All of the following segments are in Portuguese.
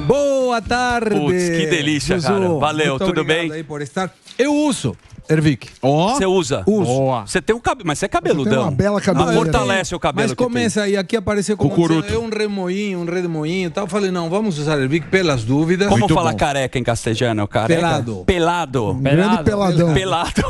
Boa tarde. Putz, que delícia, Zuzu. cara. Valeu, Muito tudo obrigado bem? Aí por estar. Eu uso, Ervic. Você usa? Uso. Você tem um cabelo, mas você é cabeludão. Você tem uma bela cabeleira. Mas fortalece o cabelo Mas que tem. começa aí, aqui apareceu como um remoinho e tal. Eu falei, não, vamos usar Ervic pelas dúvidas. Como fala careca em castelhano? Careca? Pelado. Pelado. Um grande peladão. Pelado.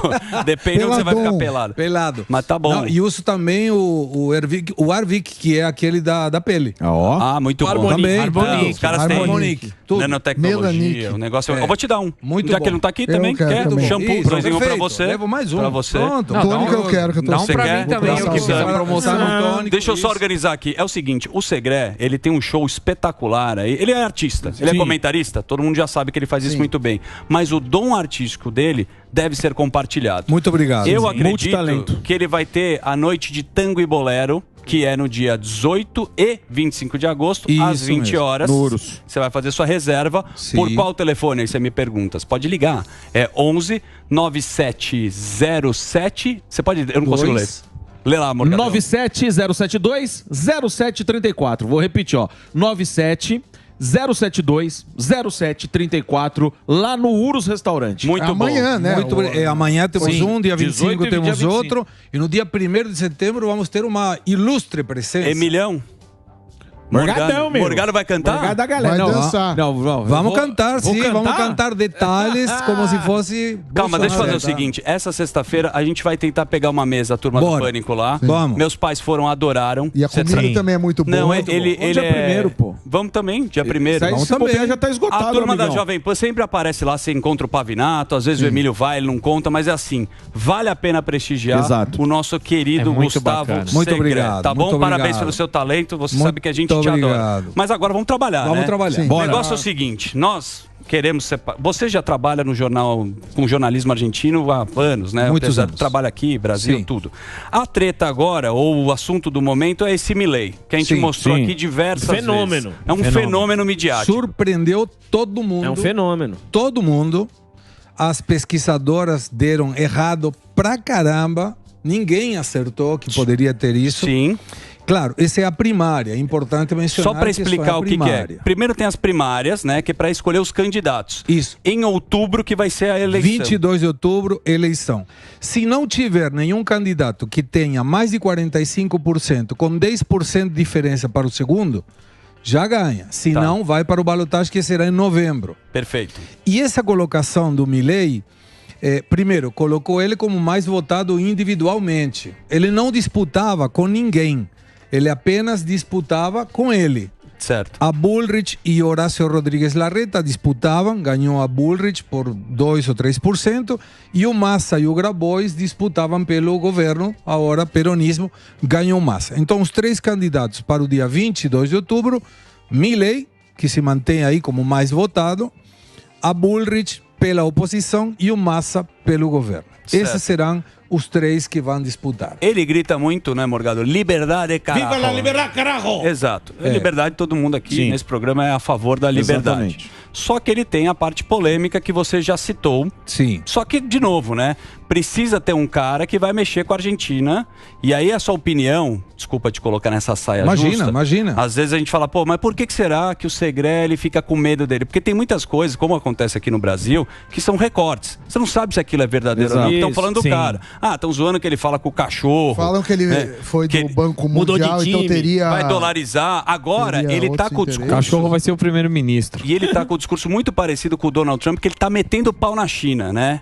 Depende onde você vai ficar pelado. Pelado. Mas tá bom. Não, e uso também o Ervic, o Arvic, que é aquele da pele. Ah, muito bom. Também. Harmonique. Os caras têm Harmonique. Tudo. nanotecnologia. Melanique. O negócio É. Eu vou te dar um. Muito Já bom. que ele não tá aqui Eu também, quero quer? também. Shampoo, Isso, pra perfeito. você. Levo mais um. Pra você. Pronto. Não, tônico eu quero, que eu tô Dá um pra quer? mim também, Vou eu que passar fizer a promoção. Deixa eu só organizar aqui. É o seguinte, o Segré, ele tem um show espetacular aí. Ele é artista, ele é comentarista, todo mundo já sabe que ele faz isso muito bem. Mas o dom artístico dele deve ser compartilhado. Muito obrigado. Eu Sim. acredito Multitalento. que ele vai ter a noite de tango e bolero, que é no dia 18 e 25 de agosto, às Isso 20 mesmo. horas. No Urus. Você vai fazer sua reserva. Sim. Por qual telefone? Aí você me pergunta. Você pode ligar. É 11 9707. Você pode. Eu não consigo ler. Lê lá, Morgadão. 97072-0734. Vou repetir, ó. 97-072-0734, lá no Urus Restaurante. Muito amanhã, né? Muito amanhã temos Sim, um, dia 18 25 e temos dia 25. outro. E no dia 1º de setembro vamos ter uma ilustre presença. Emilhão. Morgadão, meu. Morgado vai cantar? Morgado da galera. Vai Não, dançar. Vamos cantar, sim. Vamos cantar detalhes como se fosse... Calma, deixa eu fazer o Bolsonaro. seguinte. Essa sexta-feira a gente vai tentar pegar uma mesa, a turma Bora. do Pânico lá. Vamos. Meus pais foram, adoraram. E a Cê comida sabe- também é muito boa. Não, Muito ele Dia é... primeiro, pô. Vamos também, dia 1º. Sai, Vamos se bobear, também. já tá esgotado, A turma da amigão. Jovem Pan sempre aparece lá, você encontra o Pavinato, às vezes o Emílio vai, ele não conta, mas é assim, vale a pena prestigiar Exato. o nosso querido É muito Gustavo bacana. Muito Segré, obrigado, tá bom? muito Parabéns obrigado. pelo seu talento, você Muito sabe que a gente te adora. obrigado. Mas agora vamos trabalhar, Vamos né? trabalhar. Sim. O negócio é o seguinte, nós queremos você já trabalha no jornal com jornalismo argentino há anos, né? Muitos Apesar anos. de trabalhar aqui, Brasil, Sim. tudo. A treta agora, ou o assunto do momento é esse Milei, que a gente Sim, mostrou sim. aqui diversas Fenômeno. vezes. É um fenômeno midiático. Surpreendeu todo mundo. É um fenômeno. Todo mundo. As pesquisadoras deram errado pra caramba. Ninguém acertou que poderia ter isso. Sim. Claro, essa é a primária. É importante mencionar Só para que isso explicar a o que é. primária. Primeiro tem as primárias, né? Que é para escolher os candidatos. Isso. Em outubro que vai ser a eleição. 22 de outubro, eleição. Se não tiver nenhum candidato que tenha mais de 45%, com 10% de diferença para o segundo, já ganha. Se Tá. não, vai para o balotagem, que será em novembro. Perfeito. E essa colocação do Milei, primeiro, colocou ele como mais votado individualmente. Ele não disputava com ninguém. Ele apenas disputava com ele. Certo. A Bullrich e Horácio Rodrigues Larreta disputavam, ganhou a Bullrich por 2 ou 3%, e o Massa e o Grabois disputavam pelo governo, agora peronismo, ganhou Massa. Então, os três candidatos para o dia 22 de outubro, Milei, que se mantém aí como mais votado, a Bullrich pela oposição e o Massa pelo governo. Certo. Esses serão os três que vão disputar. Ele grita muito, né, Morgado? Liberdade, carajo. Viva la liberdade, carajo! Exato. Liberdade, todo mundo aqui Sim. nesse programa é a favor da liberdade. Exatamente. Só que ele tem a parte polêmica que você já citou. Sim. Só que, de novo, né? Precisa ter um cara que vai mexer com a Argentina. E aí, a sua opinião, desculpa te colocar nessa saia Imagina, justa. imagina. Às vezes a gente fala, pô, mas por que será que o Segré ele fica com medo dele? Porque tem muitas coisas, como acontece aqui no Brasil, que são recortes. Você não sabe se aquilo é verdadeiro ou não. Exato. Estão falando do Sim. cara. Ah, estão zoando que ele fala com o cachorro. Falam que ele foi que do Banco mudou de Mundial, então time, teria... Vai dolarizar. Agora, teria ele tá outros com o interesses. discurso. O cachorro vai ser o primeiro-ministro. E ele tá com o discurso muito parecido com o Donald Trump, que ele tá metendo pau na China, né?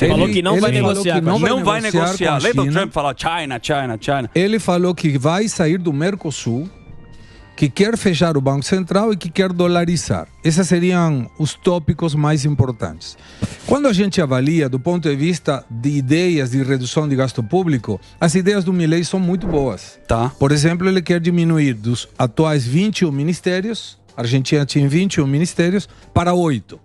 Falou que não vai ele falou negociar que com a não China. Não vai negociar. com a Lembra o China. Trump falar China, China, China? Ele falou que vai sair do Mercosul, que quer fechar o Banco Central e que quer dolarizar. Esses seriam os tópicos mais importantes. Quando a gente avalia do ponto de vista de ideias de redução de gasto público, as ideias do Milei são muito boas. Tá. Por exemplo, ele quer diminuir dos atuais 21 ministérios, a Argentina tinha 21 ministérios, para 8.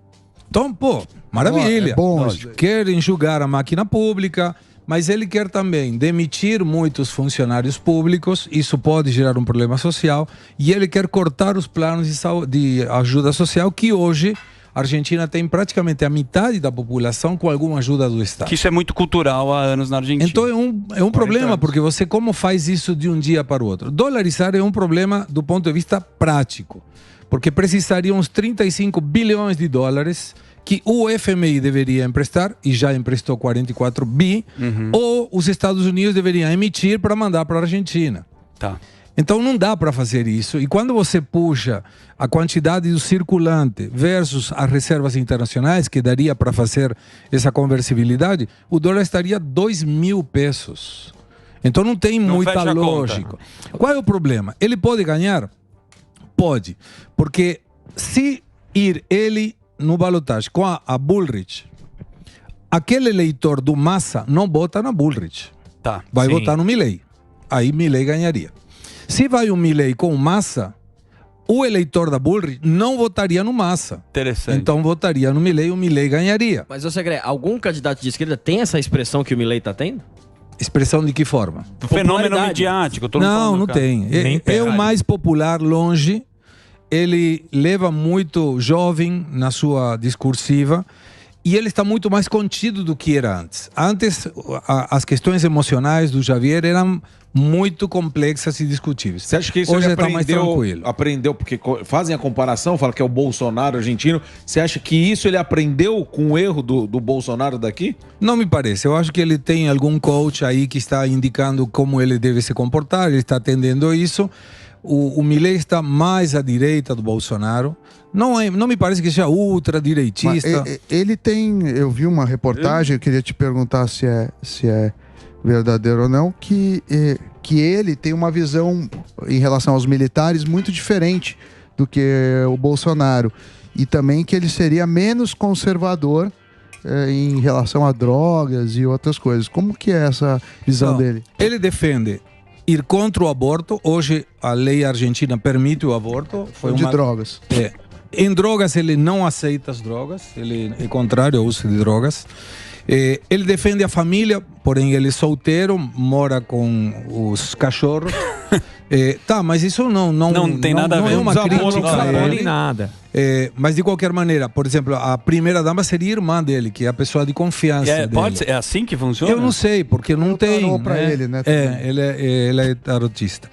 Então, pô, maravilha. É bom isso. Quer enxugar a máquina pública, mas ele quer também demitir muitos funcionários públicos, isso pode gerar um problema social, e ele quer cortar os planos de ajuda social, que hoje a Argentina tem praticamente a metade da população com alguma ajuda do Estado. Que isso é muito cultural há anos na Argentina. Então é um problema, porque você como faz isso de um dia para o outro? Dolarizar é um problema do ponto de vista prático. porque precisaria uns 35 bilhões de dólares que o FMI deveria emprestar, e já emprestou 44 bi, ou os Estados Unidos deveriam emitir para mandar para a Argentina. Tá. Então não dá para fazer isso. E quando você puxa a quantidade do circulante versus as reservas internacionais, que daria para fazer essa conversibilidade, o dólar estaria 2.000 pesos. Então não tem muita lógica. Qual é o problema? Ele pode ganhar? Pode. Porque se ir ele no balotagem com a Bullrich, aquele eleitor do Massa não vota na Bullrich. Tá. Vai votar no Milei. Aí Milei ganharia. Se vai o Milei com o Massa, o eleitor da Bullrich não votaria no Massa. Interessante. Então votaria no Milei e o Milei ganharia. Mas, Segre, algum candidato de esquerda tem essa expressão que o Milei está tendo? Expressão de que forma? Do fenômeno midiático. Não tem. É o mais popular longe. Ele leva muito jovem na sua discursiva e ele está muito mais contido do que era antes. Antes, as questões emocionais do Javier eram muito complexas e discutíveis. Você acha que isso hoje ele está mais tranquilo? Aprendeu, porque fazem a comparação, fala que é o Bolsonaro argentino. Você acha que isso ele aprendeu com o erro do Bolsonaro daqui? Não me parece. Eu acho que ele tem algum coach aí que está indicando como ele deve se comportar, ele está atendendo isso. O Milei está mais à direita do Bolsonaro. Não me parece que seja ultradireitista. Ele tem... Eu vi uma reportagem, eu queria te perguntar se é verdadeiro ou não, que ele tem uma visão em relação aos militares muito diferente do que o Bolsonaro. E também que ele seria menos conservador em relação a drogas e outras coisas. Como que é essa visão dele? Ele defende ir contra o aborto. Hoje a lei argentina permite o aborto. De drogas. Em drogas ele não aceita as drogas, ele é contrário ao uso de drogas. Ele defende a família, porém ele é solteiro, mora com os cachorros. Mas isso não tem nada a ver. Não é uma crítica a ele. Nem nada. Mas de qualquer maneira, por exemplo, a primeira dama seria irmã dele, que é a pessoa de confiança dele. Pode ser, é assim que funciona? Eu não sei, porque não tem. Para ele, né? Ele é tarotista.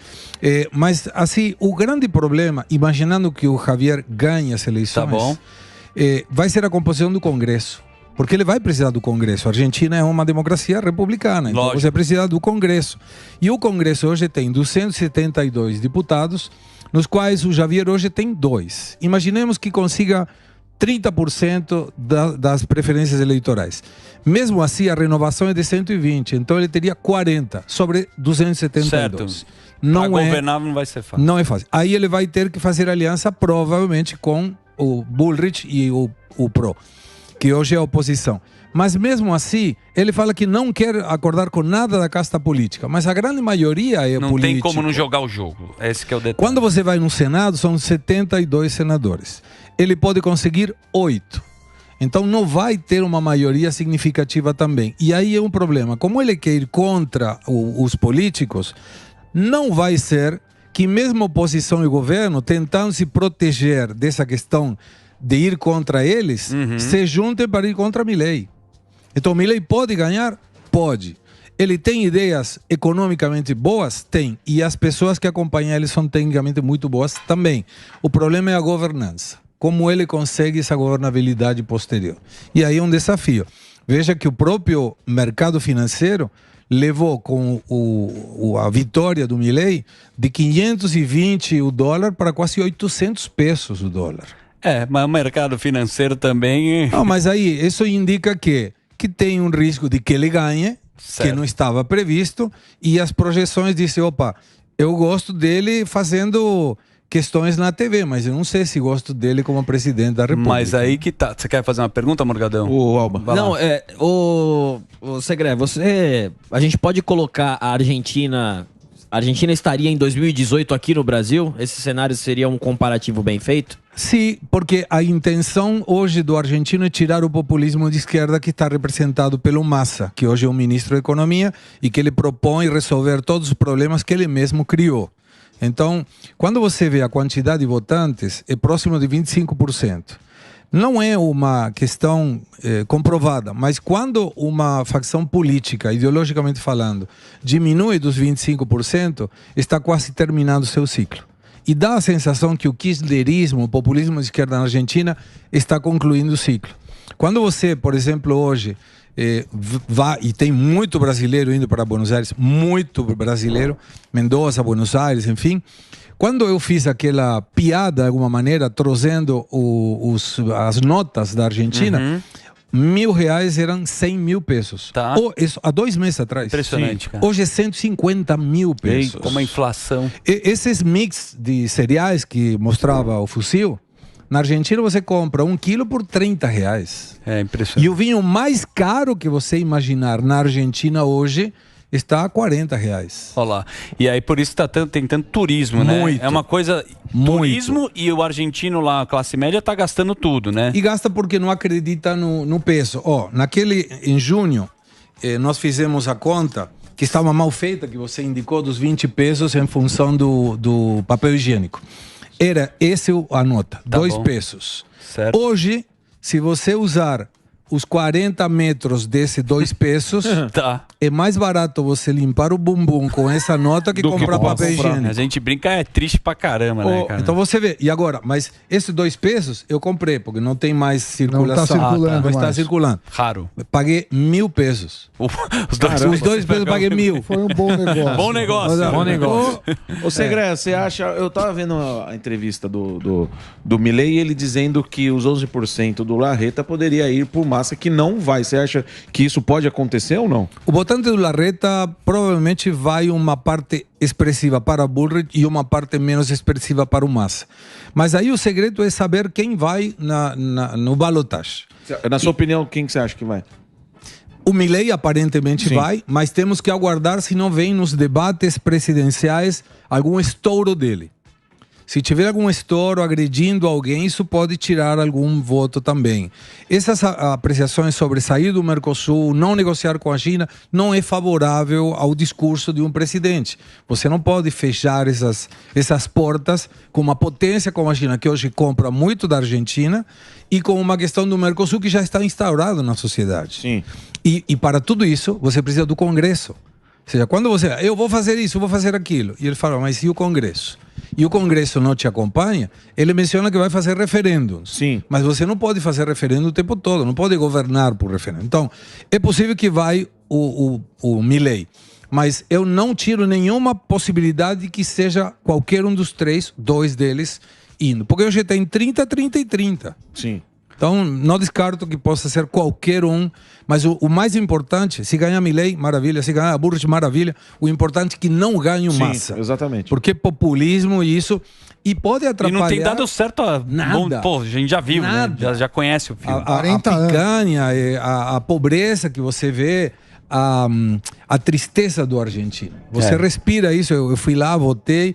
Mas assim, o grande problema, imaginando que o Javier ganhe as eleições, tá bom. Vai ser a composição do Congresso. Porque ele vai precisar do Congresso. A Argentina é uma democracia republicana, então Lógico. você precisa do Congresso. E o Congresso hoje tem 272 deputados, nos quais o Javier hoje tem 2. Imaginemos que consiga 30% das preferências eleitorais. Mesmo assim, a renovação é de 120, então ele teria 40 sobre 272. Certo. Não governar não vai ser fácil. Não é fácil. Aí ele vai ter que fazer aliança, provavelmente, com o Bullrich e o PRO, que hoje é a oposição. Mas mesmo assim, ele fala que não quer acordar com nada da casta política. Mas a grande maioria é política. Não tem como não jogar o jogo. Esse que é o detalhe. Quando você vai no Senado, são 72 senadores. Ele pode conseguir 8. Então não vai ter uma maioria significativa também. E aí é um problema. Como ele quer ir contra os políticos, não vai ser que mesmo oposição e governo, tentando se proteger dessa questão de ir contra eles, se juntem para ir contra Milei. Então Milei pode ganhar? Pode. Ele tem ideias economicamente boas? Tem. E as pessoas que acompanham ele são tecnicamente muito boas também. O problema é a governança. Como ele consegue essa governabilidade posterior. E aí é um desafio. Veja que o próprio mercado financeiro levou com a vitória do Milei de 520 o dólar para quase 800 pesos o dólar. Mas o mercado financeiro também... Não, mas aí isso indica que tem um risco de que ele ganhe, certo, que não estava previsto, e as projeções dizem, opa, eu gosto dele fazendo questões na TV, mas eu não sei se gosto dele como presidente da República. Mas aí que tá. Você quer fazer uma pergunta, Morgadão? O Alba. Não, o Segre, a gente pode colocar a Argentina estaria em 2018 aqui no Brasil? Esse cenário seria um comparativo bem feito? Sim, porque a intenção hoje do argentino é tirar o populismo de esquerda que está representado pelo Massa, que hoje é o ministro da Economia e que ele propõe resolver todos os problemas que ele mesmo criou. Então, quando você vê a quantidade de votantes, é próximo de 25%. Não é uma questão comprovada, mas quando uma facção política, ideologicamente falando, diminui dos 25%, está quase terminando o seu ciclo. E dá a sensação que o kirchnerismo, o populismo de esquerda na Argentina, está concluindo o ciclo. Quando você, por exemplo, hoje vai, e tem muito brasileiro indo para Buenos Aires, muito brasileiro, Mendoza, Buenos Aires, enfim. Quando eu fiz aquela piada, de alguma maneira, trazendo as notas da Argentina, R$1.000 eram 100 mil pesos. Tá. Isso, há 2 meses atrás. Impressionante, cara. Hoje é 150 mil pesos. Como a inflação. Esses mix de cereais que mostrava o fuzil, na Argentina você compra 1 quilo por R$30. É impressionante. E o vinho mais caro que você imaginar na Argentina hoje está a R$40. Olha lá. E aí por isso tem tanto turismo, né? Muito. É uma coisa... Turismo e o argentino lá, a classe média, está gastando tudo, né? E gasta porque não acredita no peso. Em junho, nós fizemos a conta que estava mal feita, que você indicou dos 20 pesos em função do papel higiênico. Era essa a nota, Tá 2 bom. pesos. Certo. Hoje, se você usar os 40 metros desse 2 pesos, Tá. é mais barato você limpar o bumbum com essa nota que Do que comprar papel comprar. higiênico. A gente brinca, é triste pra caramba, né, cara? Então você vê, e agora, mas esses 2 pesos eu comprei, porque não tem mais circulação. Não está circulando Não está mais. circulando. Raro. Paguei R$1.000. Os dois, Os 2 pesos eu paguei 1.000. Foi um bom negócio. Bom negócio. Bom negócio. Ô Segré, você acha... Eu tava vendo a entrevista do Milei e ele dizendo que os 11% do Larreta poderia ir por Massa, que não vai. Você acha que isso pode acontecer ou não? O votante do Larreta provavelmente vai uma parte expressiva para Bullrich e uma parte menos expressiva para o Massa. Mas aí o segredo é saber quem vai no balotage. Na sua opinião, quem que você acha que vai? O Milei aparentemente Sim. vai, mas temos que aguardar se não vem nos debates presidenciais algum estouro dele. Se tiver algum estouro agredindo alguém, isso pode tirar algum voto também. Essas apreciações sobre sair do Mercosul, não negociar com a China, não é favorável ao discurso de um presidente. Você não pode fechar essas portas com uma potência como a China, que hoje compra muito da Argentina, e com uma questão do Mercosul que já está instaurado na sociedade. Sim. E para tudo isso, você precisa do Congresso. Ou seja, quando você... Eu vou fazer isso, eu vou fazer aquilo. E ele fala, mas e o Congresso? E o Congresso não te acompanha, ele menciona que vai fazer referendos. Sim. Mas você não pode fazer referendo o tempo todo, não pode governar por referendo. Então, é possível que vai o Milei. Mas eu não tiro nenhuma possibilidade de que seja qualquer um dos 2 deles indo. Porque hoje tem 30, 30 e 30. Sim. Então, não descarto que possa ser qualquer um, mas o mais importante, se ganhar Milei, maravilha, se ganhar Bullrich, maravilha, o importante é que não ganhe o Massa. Exatamente. Porque populismo e isso, e pode atrapalhar... E não tem dado certo. Nada. Pô, a gente já viu, Nada. né? Já conhece o filme. A 40 anos. picanha, a pobreza que você vê, a tristeza do argentino. Você respira isso, eu fui lá, votei...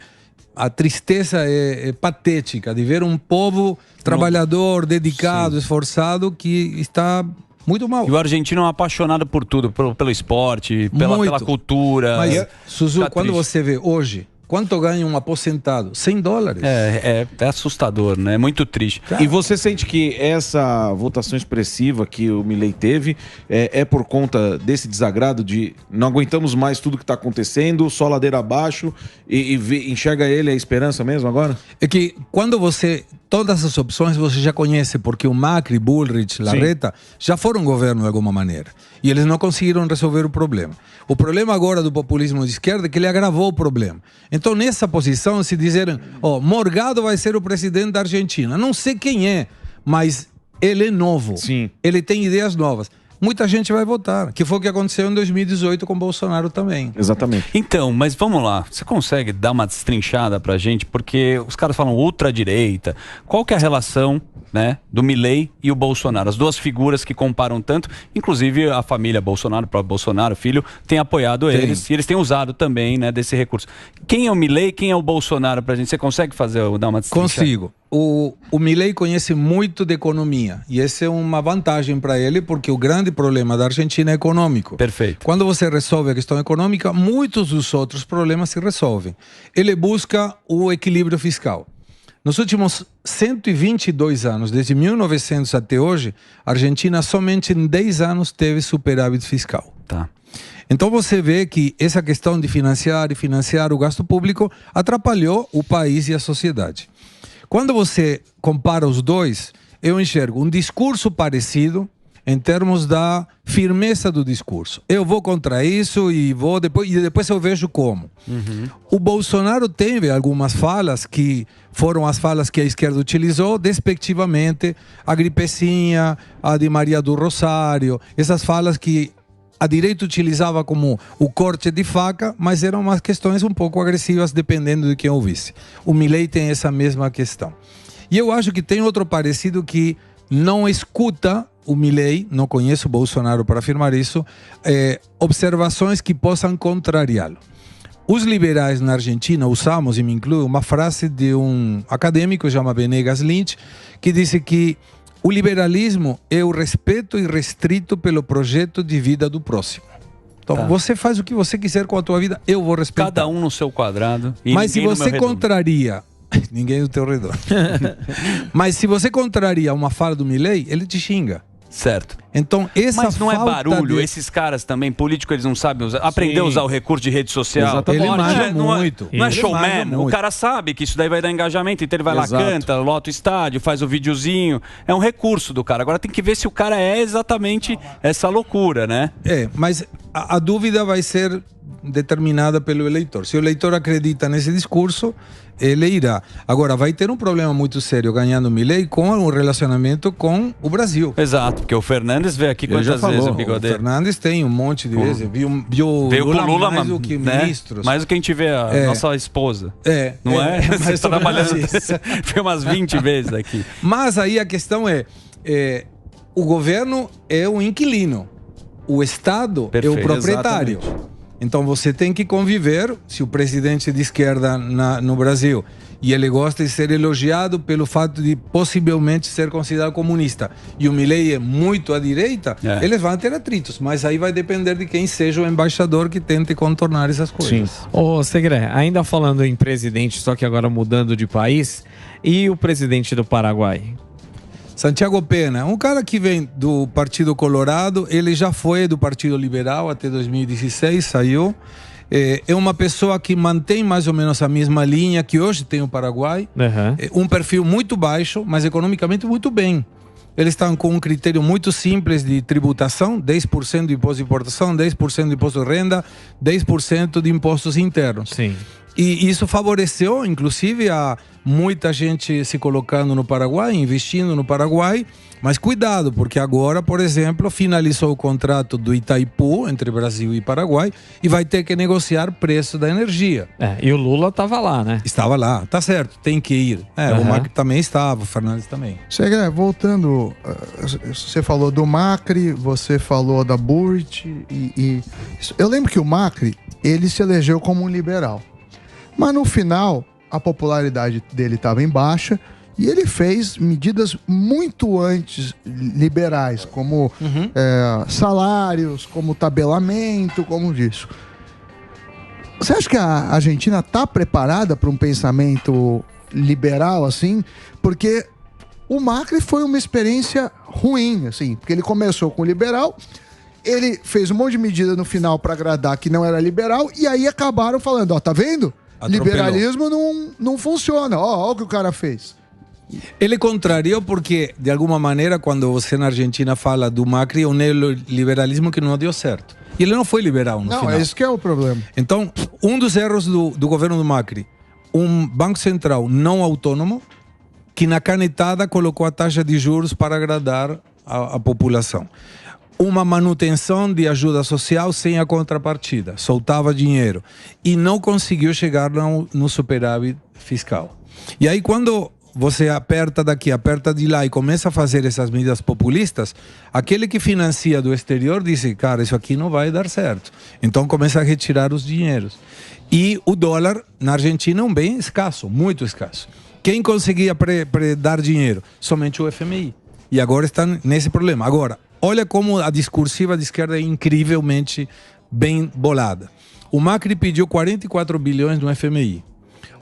A tristeza é patética de ver um povo trabalhador, dedicado, esforçado, que está muito mal. E o argentino é um apaixonado por tudo, pelo esporte, pela cultura. Mas, Suzu, Tá quando triste. você vê hoje, quanto ganha um aposentado? $100. É assustador, né? É muito triste. E você sente que essa votação expressiva que o Milei teve é por conta desse desagrado de não aguentamos mais tudo que está acontecendo, só ladeira abaixo e enxerga ele a esperança mesmo agora? É que quando você... Todas as opções você já conhece, porque o Macri, Bullrich, Larreta já foram governo de alguma maneira. E eles não conseguiram resolver o problema. O problema agora do populismo de esquerda é que ele agravou o problema. Então, nessa posição, se disserem, Morgado vai ser o presidente da Argentina. Não sei quem é, mas ele é novo. Sim. Ele tem ideias novas. Muita gente vai votar, que foi o que aconteceu em 2018 com Bolsonaro também. Exatamente. Então, mas vamos lá. Você consegue dar uma destrinchada pra gente? Porque os caras falam ultradireita. Qual que é a relação, né, do Milei e o Bolsonaro? As duas figuras que comparam tanto, inclusive a família Bolsonaro, o próprio Bolsonaro, filho, tem apoiado eles. E eles têm usado também, né, desse recurso. Quem é o Milei, quem é o Bolsonaro pra gente? Você consegue dar uma destrinchada? Consigo. O Milei conhece muito de economia e essa é uma vantagem para ele, porque o grande problema da Argentina é econômico. Perfeito. Quando você resolve a questão econômica, muitos dos outros problemas se resolvem. Ele busca o equilíbrio fiscal. Nos últimos 122 anos, desde 1900 até hoje, a Argentina somente em 10 anos teve superávit fiscal. Tá. Então você vê que essa questão de financiar e financiar o gasto público atrapalhou o país e a sociedade. Quando você compara os dois, eu enxergo um discurso parecido em termos da firmeza do discurso. Eu vou contra isso e depois eu vejo como. O Bolsonaro teve algumas falas que foram as falas que a esquerda utilizou despectivamente, a gripecinha, a de Maria do Rosário, essas falas que a direita utilizava como o corte de faca, mas eram umas questões um pouco agressivas dependendo de quem ouvisse. O Milei tem essa mesma questão. E eu acho que tem outro parecido que não escuta o Milei, não conheço o Bolsonaro para afirmar isso, observações que possam contrariá-lo. Os liberais na Argentina usamos, e me incluo, uma frase de um acadêmico, chama Venegas Lynch, que disse que o liberalismo é o respeito irrestrito pelo projeto de vida do próximo. Então, você faz o que você quiser com a tua vida, eu vou respeitar. Cada um no seu quadrado. E mas se você contraria... Ninguém do teu redor. Mas se você contraria uma fala do Milei, ele te xinga. Certo. Então, mas não é barulho, esses caras também, políticos, eles não sabem usar, aprender a usar o recurso de rede social. Exatamente. Ele manja muito. Não é showman, o cara sabe que isso daí vai dar engajamento, então ele vai lá, canta, lota o estádio, faz o videozinho, é um recurso do cara. Agora tem que ver se o cara é exatamente essa loucura, né? Mas a dúvida vai ser determinada pelo eleitor. Se o eleitor acredita nesse discurso, ele irá. Agora, vai ter um problema muito sério ganhando Milei com o relacionamento com o Brasil. Exato, porque o Fernandes veio aqui quantas vezes, o Bigode? O Fernandes tem um monte de vezes. Veio Lula mais do que ministros. Mais do que a gente vê a nossa esposa. Não é? Você trabalhando. Foi umas 20 vezes aqui. Mas aí a questão o governo é o inquilino. O Estado é o proprietário. Exatamente. Então você tem que conviver, se o presidente de esquerda no Brasil, e ele gosta de ser elogiado pelo fato de possivelmente ser considerado comunista, e o Milei é muito à direita, eles vão ter atritos, mas aí vai depender de quem seja o embaixador que tente contornar essas coisas. Sim. Ô Segré, ainda falando em presidente, só que agora mudando de país, e o presidente do Paraguai? Santiago Pena, um cara que vem do Partido Colorado, ele já foi do Partido Liberal até 2016, saiu. É uma pessoa que mantém mais ou menos a mesma linha que hoje tem o Paraguai. Um perfil muito baixo, mas economicamente muito bem. Eles estão com um critério muito simples de tributação, 10% de imposto de importação, 10% de imposto de renda, 10% de impostos internos. Sim. E isso favoreceu, inclusive, a muita gente se colocando no Paraguai, investindo no Paraguai. Mas cuidado, porque agora, por exemplo, finalizou o contrato do Itaipu entre Brasil e Paraguai e vai ter que negociar preço da energia. E o Lula estava lá, né? Estava lá, tá certo, tem que ir. O Macri também estava, o Fernandes também. Segre, voltando, você falou do Macri, você falou da Burrit e eu lembro que o Macri, ele se elegeu como um liberal. Mas no final, a popularidade dele estava em baixa e ele fez medidas muito antes liberais, como salários, como tabelamento, como disso. Você acha que a Argentina está preparada para um pensamento liberal assim? Porque o Macri foi uma experiência ruim, assim, porque ele começou com o liberal, ele fez um monte de medida no final para agradar que não era liberal e aí acabaram falando, tá vendo? Atropelou. Liberalismo não funciona. Ó o que o cara fez. Ele contrariou porque, de alguma maneira, quando você na Argentina fala do Macri, é um neoliberalismo que não deu certo. E ele não foi liberal no final. Não, esse que é o problema. Então, um dos erros do governo do Macri, um banco central não autônomo, que na canetada colocou a taxa de juros para agradar a população. Uma manutenção de ajuda social sem a contrapartida, soltava dinheiro e não conseguiu chegar no superávit fiscal. E aí quando você aperta daqui, aperta de lá e começa a fazer essas medidas populistas, aquele que financia do exterior diz, cara, isso aqui não vai dar certo. Então começa a retirar os dinheiros. E o dólar na Argentina é um bem escasso, muito escasso. Quem conseguia dar dinheiro? Somente o FMI. E agora está nesse problema. Agora, olha como a discursiva de esquerda é incrivelmente bem bolada. O Macri pediu 44 bilhões no FMI.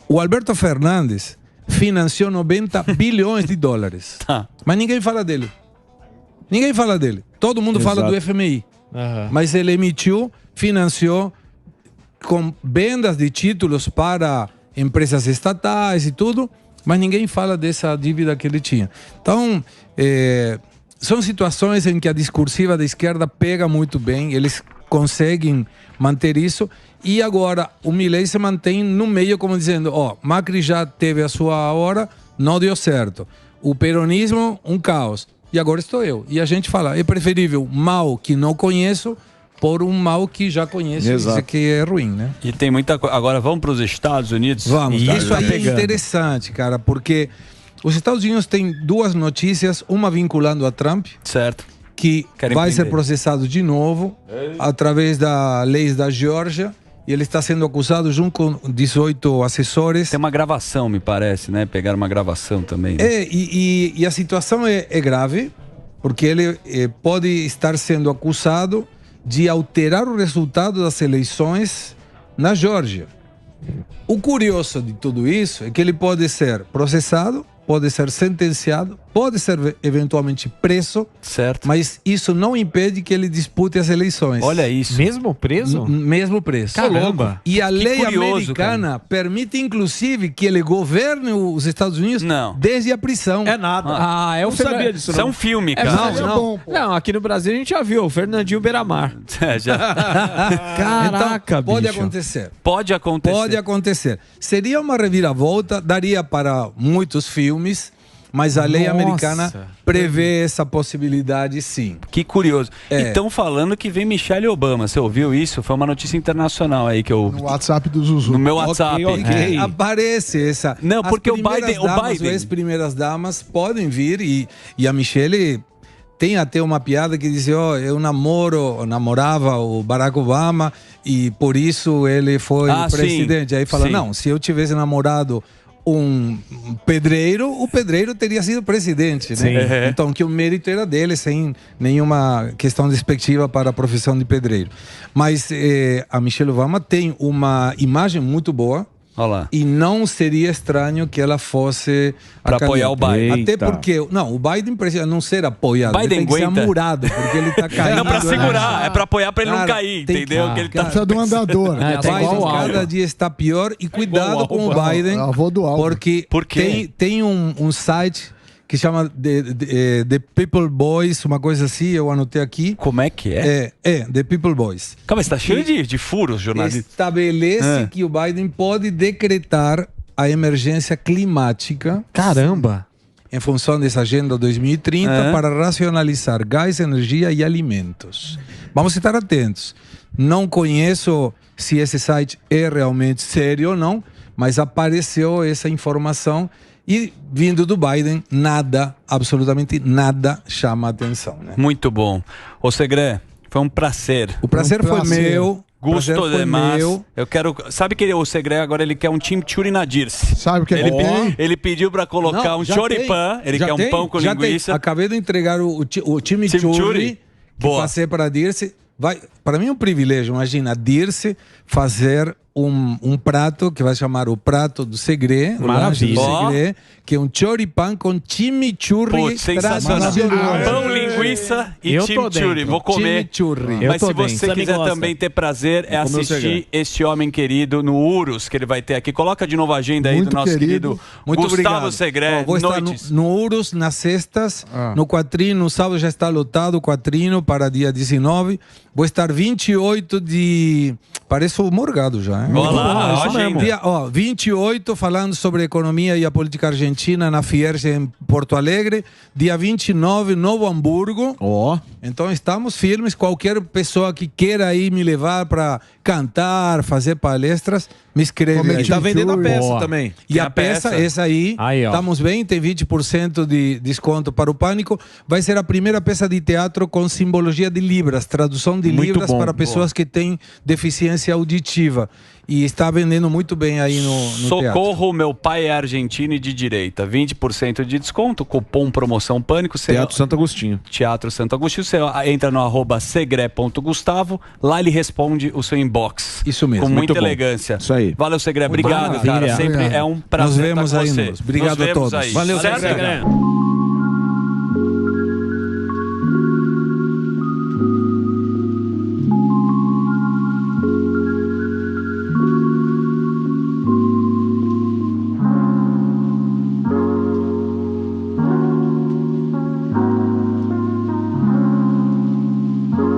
O Alberto Fernandes financiou 90 bilhões de dólares. Mas ninguém fala dele. Ninguém fala dele. Todo mundo fala do FMI. Mas ele emitiu financiou com vendas de títulos para empresas estatais e tudo, mas ninguém fala dessa dívida que ele tinha. Então, são situações em que a discursiva da esquerda pega muito bem, eles conseguem manter isso, e agora o Milei se mantém no meio como dizendo, Macri já teve a sua hora, não deu certo. O peronismo, um caos. E agora estou eu. E a gente fala, é preferível mal que não conheço por um mal que já conheço, isso que é ruim, né? E tem muita coisa. Agora vamos para os Estados Unidos? Vamos. Isso aí é interessante, cara, porque os Estados Unidos têm duas notícias, uma vinculando a Trump, certo, que vai ser processado de novo através das leis da Geórgia. E ele está sendo acusado junto com 18 assessores. Tem uma gravação, me parece, né? Pegaram uma gravação também. Né? E a situação é grave, porque ele pode estar sendo acusado de alterar o resultado das eleições na Geórgia. O curioso de tudo isso é que ele pode ser processado, pode ser sentenciado, pode ser eventualmente preso, certo, mas isso não impede que ele dispute as eleições. Olha isso. Mesmo preso? Mesmo preso. Caramba. E a lei curioso, americana permite, inclusive, que ele governe os Estados Unidos desde a prisão. É nada. É o sabia disso, Isso é um filme, cara. Não, aqui no Brasil a gente já viu, o Fernandinho Beiramar. Caraca, então, pode acontecer. Pode acontecer. Pode acontecer. Seria uma reviravolta, daria para muitos filmes, mas a lei americana prevê essa possibilidade, sim. Que curioso. E estão falando que vem Michelle Obama. Você ouviu isso? Foi uma notícia internacional aí que eu... No WhatsApp do Zuzu. No meu WhatsApp. Okay. Aparece essa... Não, porque o Biden... As primeiras damas podem vir e a Michelle... Tem até uma piada que diz, eu namorava o Barack Obama e por isso ele foi presidente. Sim, aí fala, não, se eu tivesse namorado um pedreiro, o pedreiro teria sido presidente, né? Então, que o mérito era dele, sem nenhuma questão despectiva para a profissão de pedreiro. Mas a Michelle Obama tem uma imagem muito boa. Olá. E não seria estranho que ela fosse para apoiar o Biden. Até porque, o Biden precisa não ser apoiado, Biden ele tem que ser amurado, porque ele tá caindo. Não, para segurar, é para apoiar para ele não cair, entendeu? Que ele tá precisa de um andador. Cada dia está pior e cuidado com o Biden, porque tem um site que chama The People Boys, uma coisa assim, eu anotei aqui. Como é que é? The People Boys. Calma, está cheio de furos, jornalista. Estabelece que o Biden pode decretar a emergência climática. Caramba! Em função dessa agenda 2030 para racionalizar gás, energia e alimentos. Vamos estar atentos. Não conheço se esse site é realmente sério ou não, mas apareceu essa informação. E vindo do Biden, absolutamente nada chama a atenção. Né? Muito bom. Ô Segré, foi um prazer. O prazer foi meu. Gostou demais. Eu quero. Sabe que o Segré agora ele quer um chimichurri na Dirce. Sabe o que ele pediu para colocar um choripan. Ele quer um pão com linguiça. Acabei de entregar o chimichurri que passei para a Dirce. Para mim é um privilégio. Imagina, a Dirce fazer um prato que vai chamar o prato do Segré. Maravilha. Segré, que é um choripan com chimichurri tradicional. Pão, linguiça e chimichurri. Vou comer. Mas se você quiser também ter prazer, é assistir este homem querido no Urus, que ele vai ter aqui. Coloca de novo a agenda aí do nosso querido Gustavo Segré. Vou estar no Urus nas sextas, no Quatrino, no sábado já está lotado o Quatrino para dia 19. Vou estar 28 de... Parece o Morgado já, hein? Olá, dia 28 falando sobre a economia e a política argentina na Fierge em Porto Alegre. Dia 29, Novo Hamburgo. Então estamos firmes. Qualquer pessoa que queira aí me levar para cantar, fazer palestras, me escreve aí. Tá vendendo a peça também. E a peça, essa aí, estamos bem, tem 20% de desconto para o Pânico. Vai ser a primeira peça de teatro com simbologia de Libras, tradução de Libras para pessoas que têm deficiência auditiva. E está vendendo muito bem aí no Socorro, teatro. Meu pai é argentino e de direita. 20% de desconto, cupom promoção Pânico. Teatro Santo Agostinho. Teatro Santo Agostinho. Você entra no @segre.gustavo. Lá ele responde o seu inbox. Isso mesmo. Com muita muito elegância. Isso aí. Valeu, Segre. Obrigado, cara. Sempre é um prazer Nos vemos estar com aí, você. Obrigado a todos. Aí. Valeu, certo? Segre.